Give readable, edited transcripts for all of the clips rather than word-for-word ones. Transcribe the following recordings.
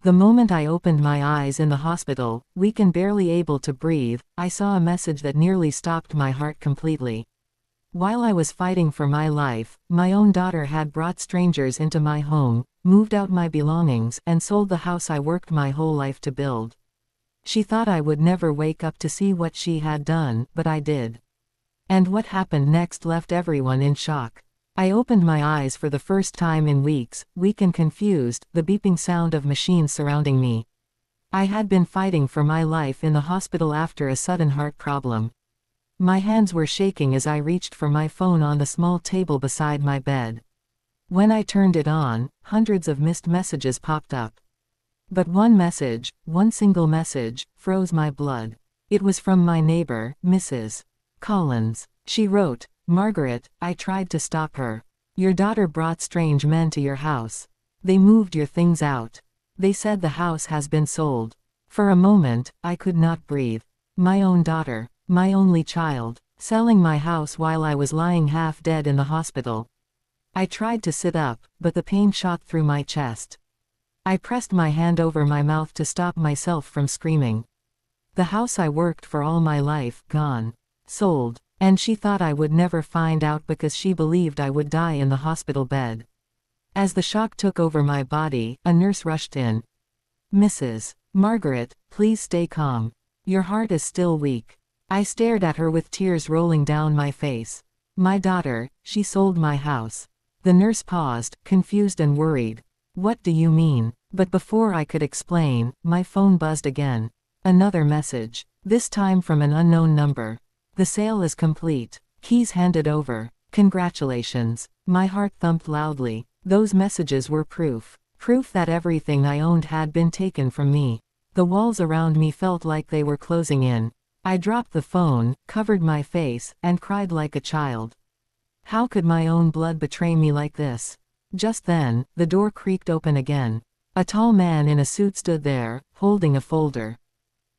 The moment I opened my eyes in the hospital, weak and barely able to breathe, I saw a message that nearly stopped my heart completely. While I was fighting for my life, my own daughter had brought strangers into my home, moved out my belongings, and sold the house I worked my whole life to build. She thought I would never wake up to see what she had done, but I did. And what happened next left everyone in shock. I opened my eyes for the first time in weeks, weak and confused, the beeping sound of machines surrounding me. I had been fighting for my life in the hospital after a sudden heart problem. My hands were shaking as I reached for my phone on the small table beside my bed. When I turned it on, hundreds of missed messages popped up. But one message, one single message, froze my blood. It was from my neighbor, Mrs. Collins. She wrote, "Margaret, I tried to stop her. Your daughter brought strange men to your house. They moved your things out. They said the house has been sold." For a moment, I could not breathe. My own daughter, my only child, selling my house while I was lying half dead in the hospital. I tried to sit up, but the pain shot through my chest. I pressed my hand over my mouth to stop myself from screaming. The house I worked for all my life, gone. Sold. And she thought I would never find out because she believed I would die in the hospital bed. As the shock took over my body, a nurse rushed in. "Mrs. Margaret, please stay calm. Your heart is still weak." I stared at her with tears rolling down my face. "My daughter, she sold my house." The nurse paused, confused and worried. "What do you mean?" But before I could explain, my phone buzzed again. Another message. This time from an unknown number. "The sale is complete. Keys handed over. Congratulations." My heart thumped loudly. Those messages were proof. Proof that everything I owned had been taken from me. The walls around me felt like they were closing in. I dropped the phone, covered my face, and cried like a child. How could my own blood betray me like this? Just then, the door creaked open again. A tall man in a suit stood there, holding a folder.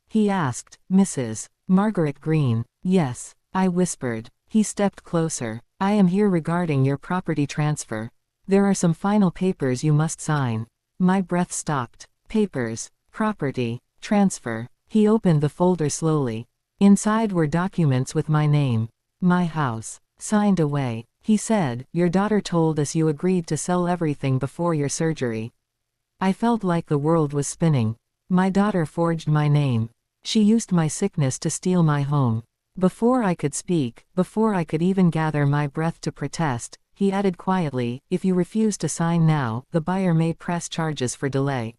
He asked, "Mrs. Margaret Green?" "Yes," I whispered. He stepped closer. "I am here regarding your property transfer. There are some final papers you must sign." My breath stopped. Papers, property, transfer. He opened the folder slowly. Inside were documents with my name. My house. Signed away. He said, "Your daughter told us you agreed to sell everything before your surgery." I felt like the world was spinning. My daughter forged my name. She used my sickness to steal my home. Before I could speak, before I could even gather my breath to protest, he added quietly, "If you refuse to sign now, the buyer may press charges for delay."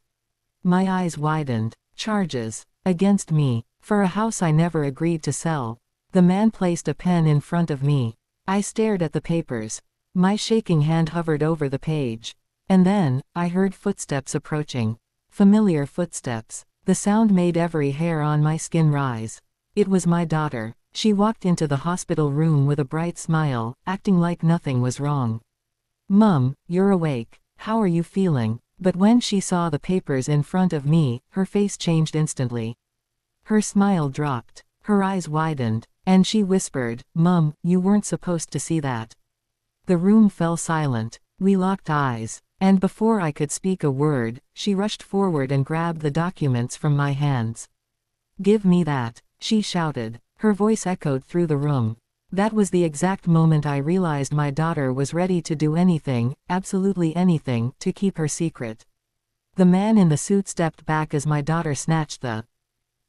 My eyes widened. Charges? Against me? For a house I never agreed to sell? The man placed a pen in front of me. I stared at the papers. My shaking hand hovered over the page. And then, I heard footsteps approaching. Familiar footsteps. The sound made every hair on my skin rise. It was my daughter. She walked into the hospital room with a bright smile, acting like nothing was wrong. "Mum, you're awake. How are you feeling?" But when she saw the papers in front of me, her face changed instantly. Her smile dropped. Her eyes widened. And she whispered, "Mum, you weren't supposed to see that." The room fell silent. We locked eyes. And before I could speak a word, she rushed forward and grabbed the documents from my hands. "Give me that," she shouted. Her voice echoed through the room. That was the exact moment I realized my daughter was ready to do anything, absolutely anything, to keep her secret. The man in the suit stepped back as my daughter snatched the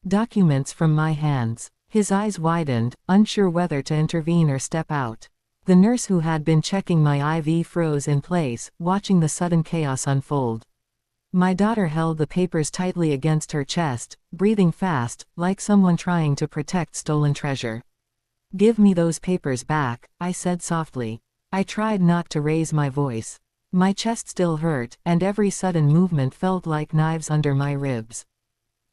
documents from my hands. His eyes widened, unsure whether to intervene or step out. The nurse who had been checking my IV froze in place, watching the sudden chaos unfold. My daughter held the papers tightly against her chest, breathing fast, like someone trying to protect stolen treasure. "Give me those papers back," I said softly. I tried not to raise my voice. My chest still hurt, and every sudden movement felt like knives under my ribs.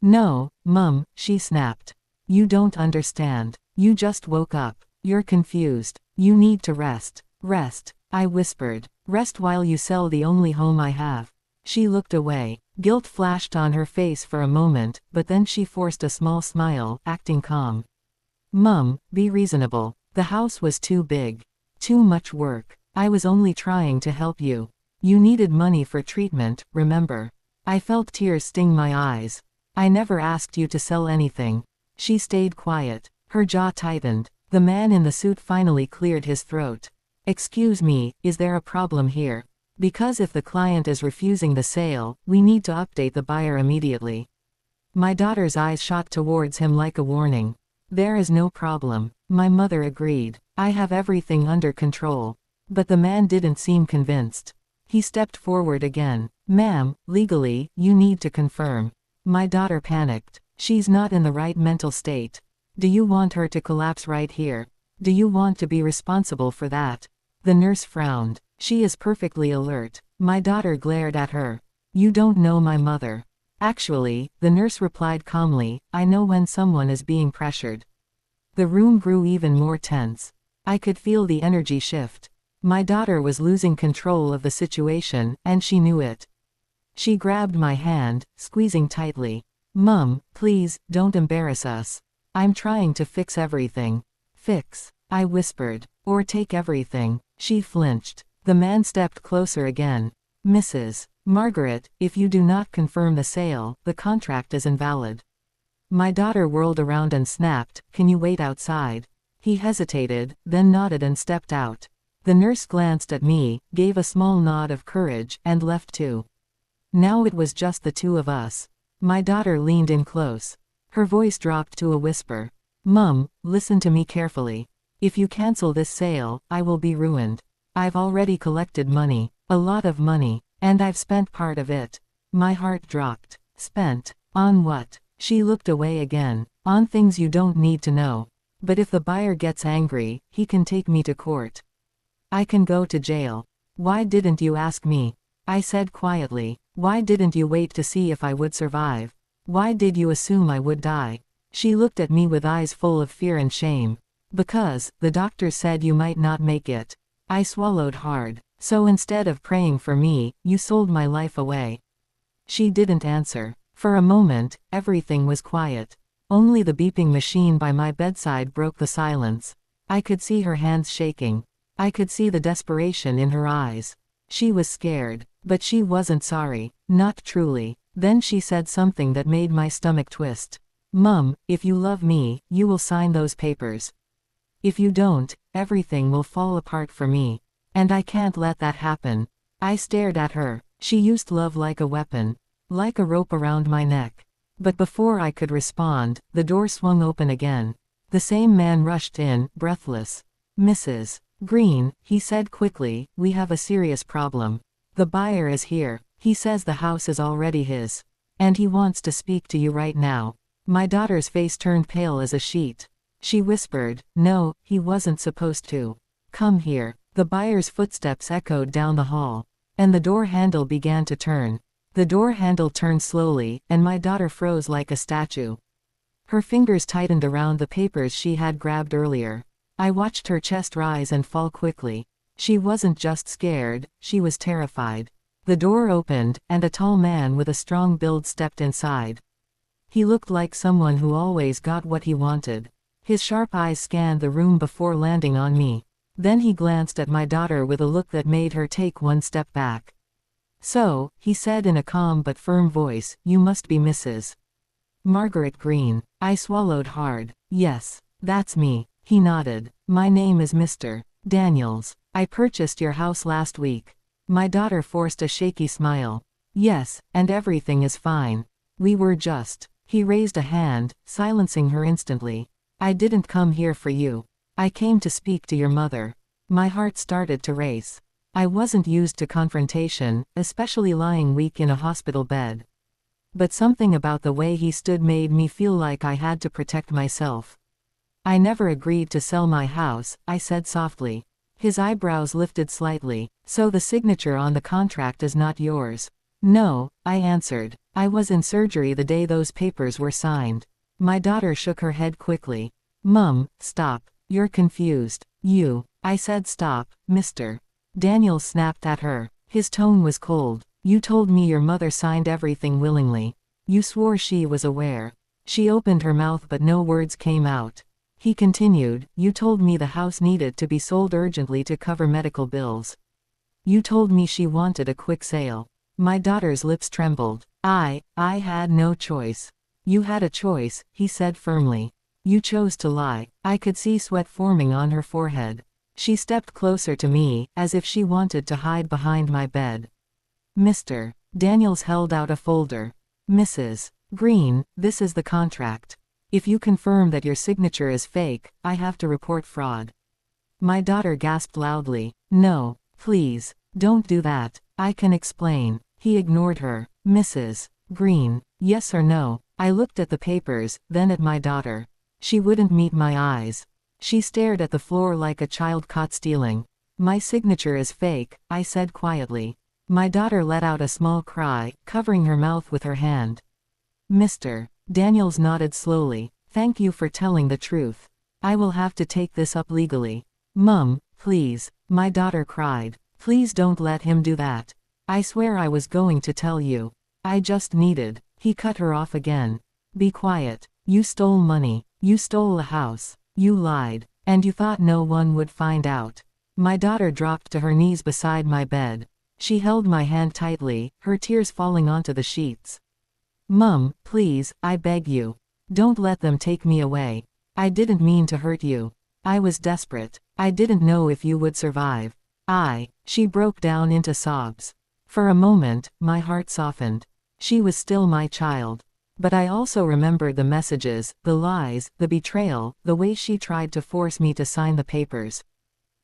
"No, Mum," she snapped. "You don't understand. You just woke up. You're confused. You need to rest." "Rest," I whispered. "Rest while you sell the only home I have." She looked away. Guilt flashed on her face for a moment, but then she forced a small smile, acting calm. "Mum, be reasonable. The house was too big. Too much work. I was only trying to help you. You needed money for treatment, remember?" I felt tears sting my eyes. I never asked you to sell anything. She stayed quiet. Her jaw tightened. The man in the suit finally cleared his throat. Excuse me, is there a problem here? Because if the client is refusing the sale, we need to update the buyer immediately. My daughter's eyes shot towards him like a warning. There is no problem. My mother agreed. I have everything under control. But the man didn't seem convinced. He stepped forward again. Ma'am, legally, you need to confirm. My daughter panicked. She's not in the right mental state. Do you want her to collapse right here? Do you want to be responsible for that? The nurse frowned. She is perfectly alert. My daughter glared at her. You don't know my mother. Actually, the nurse replied calmly, I know when someone is being pressured. The room grew even more tense. I could feel the energy shift. My daughter was losing control of the situation, and she knew it. She grabbed my hand, squeezing tightly. Mum, please, don't embarrass us. I'm trying to fix everything. Fix, I whispered. Or take everything. She flinched. The man stepped closer again. Mrs. Margaret, if you do not confirm the sale, the contract is invalid. My daughter whirled around and snapped, Can you wait outside? He hesitated, then nodded and stepped out. The nurse glanced at me, gave a small nod of courage, and left too. Now it was just the two of us. My daughter leaned in close. Her voice dropped to a whisper. Mum, listen to me carefully. If you cancel this sale, I will be ruined. I've already collected money. A lot of money. And I've spent part of it. My heart dropped. Spent? On what? She looked away again. On things you don't need to know. But if the buyer gets angry, he can take me to court. I can go to jail. Why didn't you ask me? I said quietly. Why didn't you wait to see if I would survive? Why did you assume I would die? She looked at me with eyes full of fear and shame. Because, the doctor said you might not make it. I swallowed hard. So instead of praying for me, you sold my life away. She didn't answer. For a moment, everything was quiet. Only the beeping machine by my bedside broke the silence. I could see her hands shaking. I could see the desperation in her eyes. She was scared. But she wasn't sorry. Not truly. Then she said something that made my stomach twist. Mum, if you love me, you will sign those papers. If you don't, everything will fall apart for me. And I can't let that happen. I stared at her. She used love like a weapon. Like a rope around my neck. But before I could respond, the door swung open again. The same man rushed in, breathless. Mrs. Green, he said quickly, we have a serious problem. The buyer is here. He says the house is already his. And he wants to speak to you right now. My daughter's face turned pale as a sheet. She whispered, no, he wasn't supposed to. Come here. The buyer's footsteps echoed down the hall. And the door handle began to turn. The door handle turned slowly, and my daughter froze like a statue. Her fingers tightened around the papers she had grabbed earlier. I watched her chest rise and fall quickly. She wasn't just scared, she was terrified. The door opened, and a tall man with a strong build stepped inside. He looked like someone who always got what he wanted. His sharp eyes scanned the room before landing on me. Then he glanced at my daughter with a look that made her take one step back. So, he said in a calm but firm voice, you must be Mrs. Margaret Green. I swallowed hard. Yes, that's me. He nodded. My name is Mr. Daniels. I purchased your house last week. My daughter forced a shaky smile. Yes, and everything is fine. We were just. He raised a hand, silencing her instantly. I didn't come here for you. I came to speak to your mother. My heart started to race. I wasn't used to confrontation, especially lying weak in a hospital bed. But something about the way he stood made me feel like I had to protect myself. I never agreed to sell my house, I said softly. His eyebrows lifted slightly. So the signature on the contract is not yours? No, I answered. I was in surgery the day those papers were signed. My daughter shook her head quickly. Mum, stop. You're confused. I said stop, Mr. Daniel snapped at her. His tone was cold. You told me your mother signed everything willingly. You swore she was aware. She opened her mouth but no words came out. He continued, you told me the house needed to be sold urgently to cover medical bills. You told me she wanted a quick sale. My daughter's lips trembled. I had no choice. You had a choice, he said firmly. You chose to lie. I could see sweat forming on her forehead. She stepped closer to me, as if she wanted to hide behind my bed. Mr. Daniels held out a folder. Mrs. Green, this is the contract. If you confirm that your signature is fake, I have to report fraud. My daughter gasped loudly. No, please, don't do that. I can explain. He ignored her. Mrs. Green, yes or no? I looked at the papers, then at my daughter. She wouldn't meet my eyes. She stared at the floor like a child caught stealing. My signature is fake, I said quietly. My daughter let out a small cry, covering her mouth with her hand. Mr. Daniels nodded slowly. Thank you for telling the truth. I will have to take this up legally. Mum, please, my daughter cried. Please don't let him do that. I swear I was going to tell you. I just needed. He cut her off again. Be quiet. You stole money. You stole a house. You lied. And you thought no one would find out. My daughter dropped to her knees beside my bed. She held my hand tightly, her tears falling onto the sheets. Mum, please, I beg you. Don't let them take me away. I didn't mean to hurt you. I was desperate. I didn't know if you would survive. She broke down into sobs. For a moment, my heart softened. She was still my child. But I also remembered the messages, the lies, the betrayal, the way she tried to force me to sign the papers.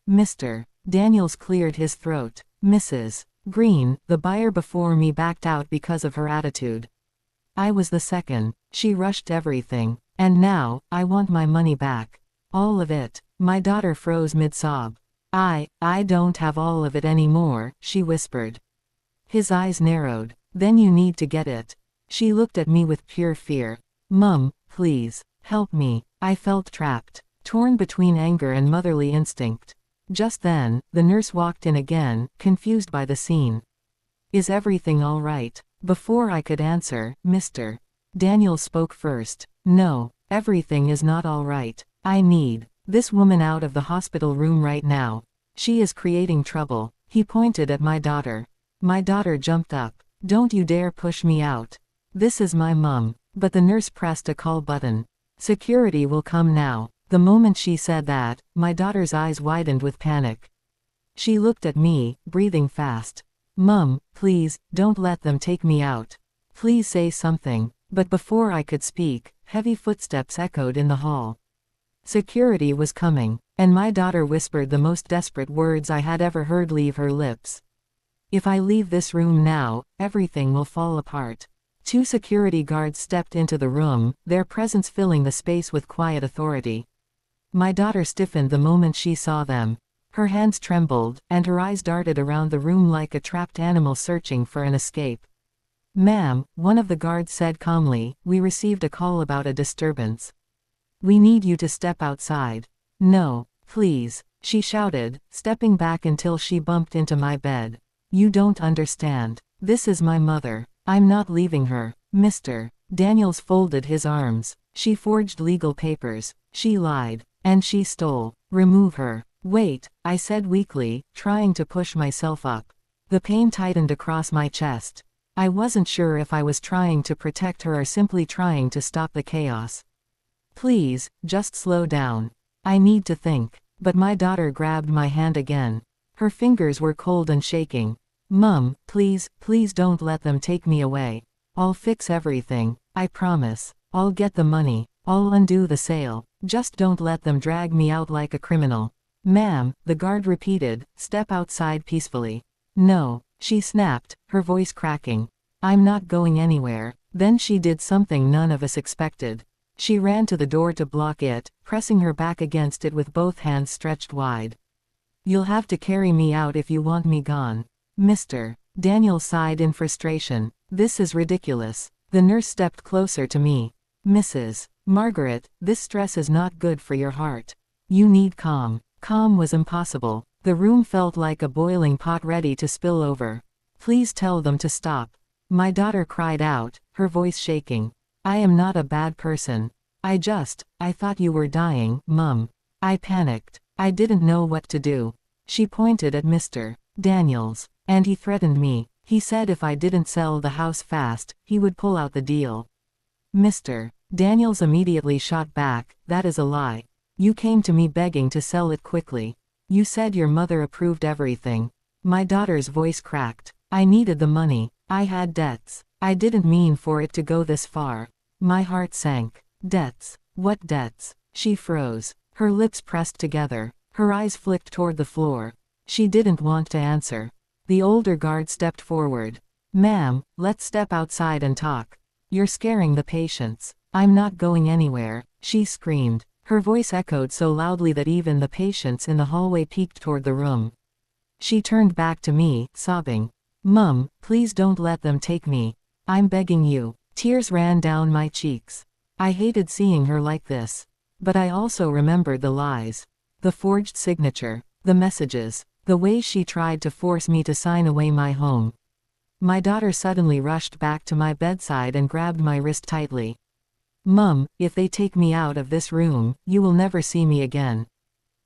Mr. Daniels cleared his throat. Mrs. Green, the buyer before me backed out because of her attitude. I was the second. She rushed everything. And now, I want my money back. All of it. My daughter froze mid-sob. I don't have all of it anymore, she whispered. His eyes narrowed. Then you need to get it. She looked at me with pure fear. Mum, please, help me. I felt trapped, torn between anger and motherly instinct. Just then, the nurse walked in again, confused by the scene. Is everything all right? Before I could answer, Mr. Daniels spoke first. No, everything is not all right. I need this woman out of the hospital room right now. She is creating trouble. He pointed at my daughter. My daughter jumped up. Don't you dare push me out. This is my mum. But the nurse pressed a call button. Security will come now. The moment she said that, my daughter's eyes widened with panic. She looked at me, breathing fast. Mum, please, don't let them take me out. Please say something. But before I could speak, heavy footsteps echoed in the hall. Security was coming, and my daughter whispered the most desperate words I had ever heard leave her lips. If I leave this room now, everything will fall apart. 2 security guards stepped into the room, their presence filling the space with quiet authority. My daughter stiffened the moment she saw them. Her hands trembled, and her eyes darted around the room like a trapped animal searching for an escape. Ma'am, one of the guards said calmly, we received a call about a disturbance. We need you to step outside. No, please, she shouted, stepping back until she bumped into my bed. You don't understand. This is my mother. I'm not leaving her. Mr. Daniels folded his arms. She forged legal papers. She lied. And she stole. Remove her. Wait, I said weakly, trying to push myself up. The pain tightened across my chest. I wasn't sure if I was trying to protect her or simply trying to stop the chaos. Please, just slow down. I need to think. But my daughter grabbed my hand again. Her fingers were cold and shaking. Mum, please, please don't let them take me away. I'll fix everything. I promise. I'll get the money. I'll undo the sale. Just don't let them drag me out like a criminal. Ma'am, the guard repeated, step outside peacefully. No, she snapped, her voice cracking. I'm not going anywhere. Then she did something none of us expected. She ran to the door to block it, pressing her back against it with both hands stretched wide. You'll have to carry me out if you want me gone. Mr. Daniel sighed in frustration. This is ridiculous. The nurse stepped closer to me. Mrs. Margaret, this stress is not good for your heart. You need calm. Calm was impossible. The room felt like a boiling pot ready to spill over. Please tell them to stop. My daughter cried out, her voice shaking. I am not a bad person. I thought you were dying, Mum. I panicked. I didn't know what to do. She pointed at Mr. Daniels. And he threatened me. He said if I didn't sell the house fast, he would pull out the deal. Mr. Daniels immediately shot back, that is a lie. You came to me begging to sell it quickly. You said your mother approved everything. My daughter's voice cracked. I needed the money. I had debts. I didn't mean for it to go this far. My heart sank. Debts. What debts? She froze. Her lips pressed together. Her eyes flicked toward the floor. She didn't want to answer. The older guard stepped forward. Ma'am, let's step outside and talk. You're scaring the patients. I'm not going anywhere, she screamed. Her voice echoed so loudly that even the patients in the hallway peeked toward the room. She turned back to me, sobbing. Mum, please don't let them take me. I'm begging you. Tears ran down my cheeks. I hated seeing her like this. But I also remembered the lies. The forged signature. The messages. The way she tried to force me to sign away my home. My daughter suddenly rushed back to my bedside and grabbed my wrist tightly. Mum, if they take me out of this room, you will never see me again.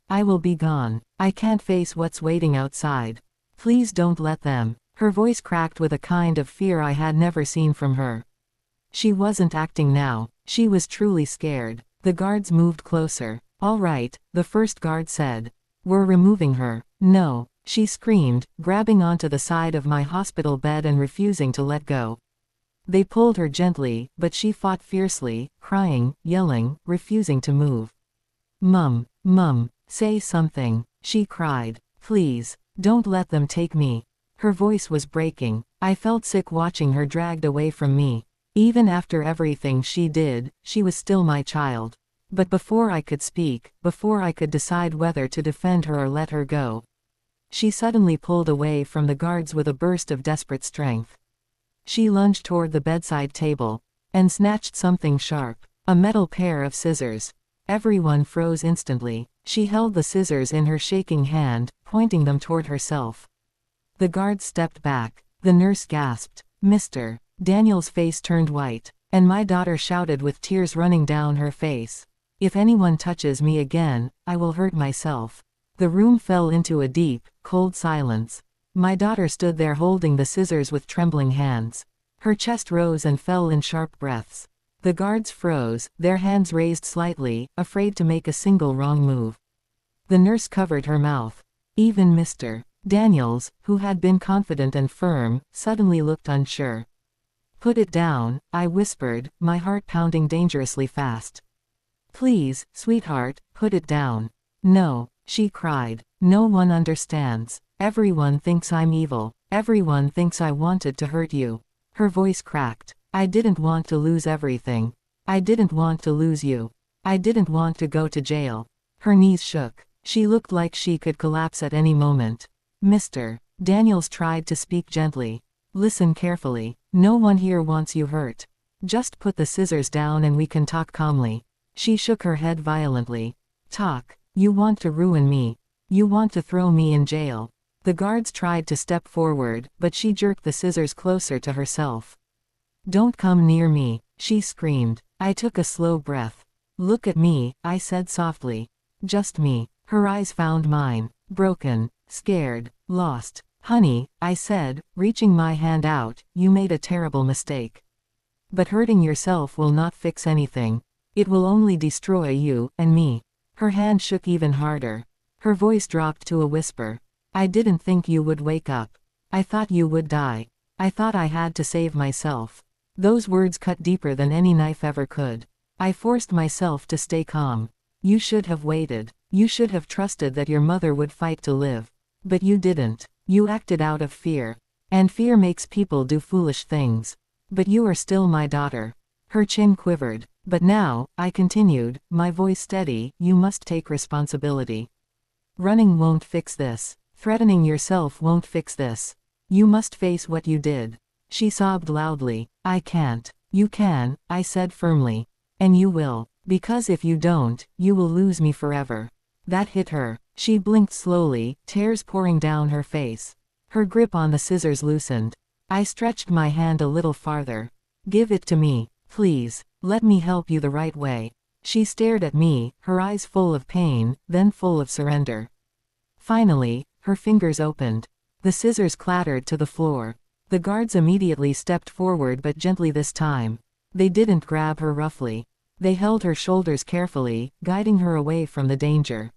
I will be gone. I can't face what's waiting outside. Please don't let them. Her voice cracked with a kind of fear I had never seen from her. She wasn't acting now. She was truly scared. The guards moved closer. All right, the first guard said. We're removing her. No, she screamed, grabbing onto the side of my hospital bed and refusing to let go. They pulled her gently, but she fought fiercely, crying, yelling, refusing to move. Mum, Mum, say something, she cried. Please, don't let them take me. Her voice was breaking. I felt sick watching her dragged away from me. Even after everything she did, she was still my child. But before I could speak, before I could decide whether to defend her or let her go, she suddenly pulled away from the guards with a burst of desperate strength. She lunged toward the bedside table and snatched something sharp, a metal pair of scissors. Everyone froze instantly. She held the scissors in her shaking hand, pointing them toward herself. The guards stepped back. The nurse gasped. Mr. Daniels' face turned white, and my daughter shouted with tears running down her face. If anyone touches me again, I will hurt myself. The room fell into a deep, cold silence. My daughter stood there holding the scissors with trembling hands. Her chest rose and fell in sharp breaths. The guards froze, their hands raised slightly, afraid to make a single wrong move. The nurse covered her mouth. Even Mr. Daniels, who had been confident and firm, suddenly looked unsure. Put it down, I whispered, my heart pounding dangerously fast. Please, sweetheart, put it down. No, she cried. No one understands. Everyone thinks I'm evil. Everyone thinks I wanted to hurt you. Her voice cracked. I didn't want to lose everything. I didn't want to lose you. I didn't want to go to jail. Her knees shook. She looked like she could collapse at any moment. Mr. Daniels tried to speak gently. Listen carefully. No one here wants you hurt. Just put the scissors down and we can talk calmly. She shook her head violently. Talk. You want to ruin me. You want to throw me in jail. The guards tried to step forward, but she jerked the scissors closer to herself. Don't come near me, she screamed. I took a slow breath. Look at me, I said softly. Just me. Her eyes found mine. Broken, scared, lost. Honey, I said, reaching my hand out, you made a terrible mistake. But hurting yourself will not fix anything. It will only destroy you and me. Her hand shook even harder. Her voice dropped to a whisper. I didn't think you would wake up. I thought you would die. I thought I had to save myself. Those words cut deeper than any knife ever could. I forced myself to stay calm. You should have waited. You should have trusted that your mother would fight to live. But you didn't. You acted out of fear. And fear makes people do foolish things. But you are still my daughter. Her chin quivered. But now, I continued, my voice steady, you must take responsibility. Running won't fix this. Threatening yourself won't fix this. You must face what you did. She sobbed loudly. I can't. You can, I said firmly. And you will. Because if you don't, you will lose me forever. That hit her. She blinked slowly, tears pouring down her face. Her grip on the scissors loosened. I stretched my hand a little farther. Give it to me, please. Let me help you the right way. She stared at me, her eyes full of pain, then full of surrender. Finally, her fingers opened. The scissors clattered to the floor. The guards immediately stepped forward, but gently this time. They didn't grab her roughly. They held her shoulders carefully, guiding her away from the danger.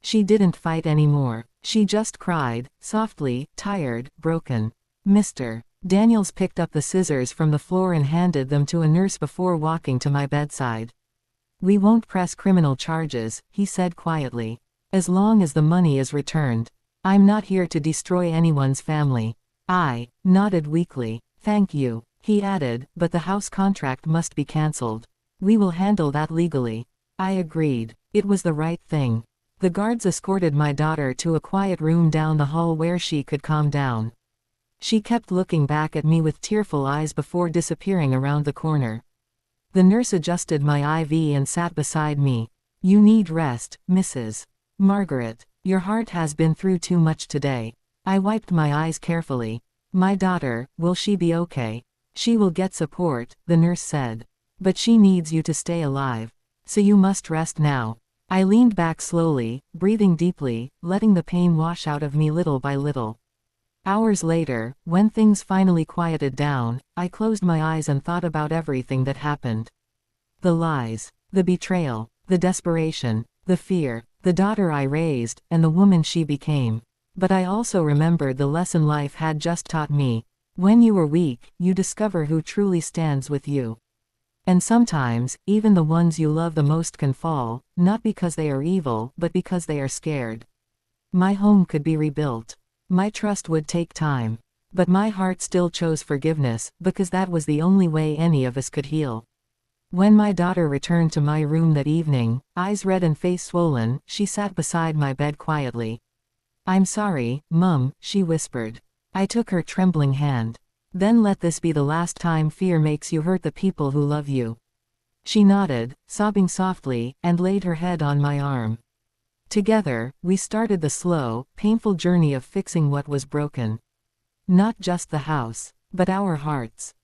She didn't fight anymore. She just cried, softly, tired, broken. Mr. Daniels picked up the scissors from the floor and handed them to a nurse before walking to my bedside. "We won't press criminal charges," he said quietly. "As long as the money is returned. I'm not here to destroy anyone's family." I nodded weakly. "Thank you," he added, "but the house contract must be cancelled. We will handle that legally." I agreed. It was the right thing. The guards escorted my daughter to a quiet room down the hall where she could calm down. She kept looking back at me with tearful eyes before disappearing around the corner. The nurse adjusted my IV and sat beside me. "You need rest, Mrs. Margaret. Your heart has been through too much today." I wiped my eyes carefully. "My daughter, will she be okay?" "She will get support," the nurse said. "But she needs you to stay alive. So you must rest now." I leaned back slowly, breathing deeply, letting the pain wash out of me little by little. Hours later, when things finally quieted down, I closed my eyes and thought about everything that happened. The lies, the betrayal, the desperation, the fear, the daughter I raised, and the woman she became. But I also remembered the lesson life had just taught me. When you are weak, you discover who truly stands with you. And sometimes, even the ones you love the most can fall, not because they are evil, but because they are scared. My home could be rebuilt. My trust would take time. But my heart still chose forgiveness, because that was the only way any of us could heal. When my daughter returned to my room that evening, eyes red and face swollen, she sat beside my bed quietly. "I'm sorry, Mum," she whispered. I took her trembling hand. "Then let this be the last time fear makes you hurt the people who love you." She nodded, sobbing softly, and laid her head on my arm. Together, we started the slow, painful journey of fixing what was broken. Not just the house, but our hearts.